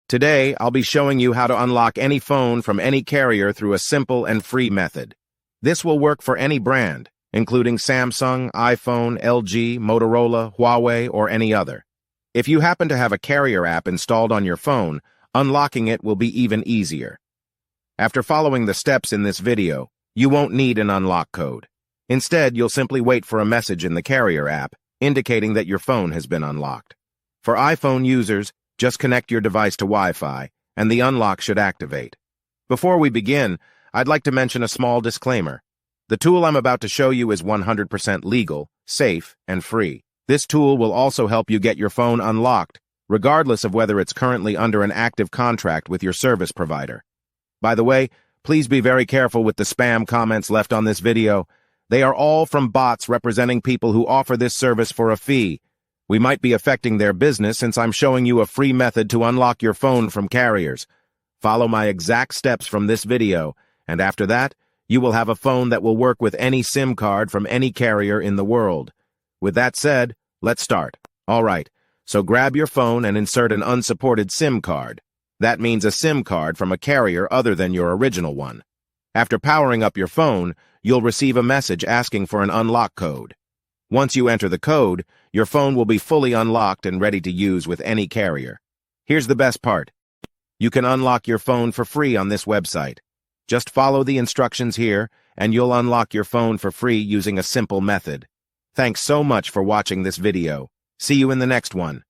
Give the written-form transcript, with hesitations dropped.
Today, I'll be showing you how to unlock any phone from any carrier through a simple and free method. This will work for any brand, including Samsung, iPhone, LG, Motorola, Huawei, or any other. If you happen to have a carrier app installed on your phone, unlocking it will be even easier. After following the steps in this video, you won't need an unlock code. Instead, you'll simply wait for a message in the carrier app indicating that your phone has been unlocked. For iPhone users, just connect your device to Wi-Fi, and the unlock should activate. Before we begin, I'd like to mention a small disclaimer. The tool I'm about to show you is 100% legal, safe, and free. This tool will also help you get your phone unlocked, regardless of whether it's currently under an active contract with your service provider. By the way, please be very careful with the spam comments left on this video. They are all from bots representing people who offer this service for a fee. We might be affecting their business since I'm showing you a free method to unlock your phone from carriers. Follow my exact steps from this video, and after that, you will have a phone that will work with any SIM card from any carrier in the world. With that said, let's start. Alright, so grab your phone and insert an unsupported SIM card. That means a SIM card from a carrier other than your original one. After powering up your phone, you'll receive a message asking for an unlock code. Once you enter the code, your phone will be fully unlocked and ready to use with any carrier. Here's the best part. You can unlock your phone for free on this website. Just follow the instructions here, and you'll unlock your phone for free using a simple method. Thanks so much for watching this video. See you in the next one.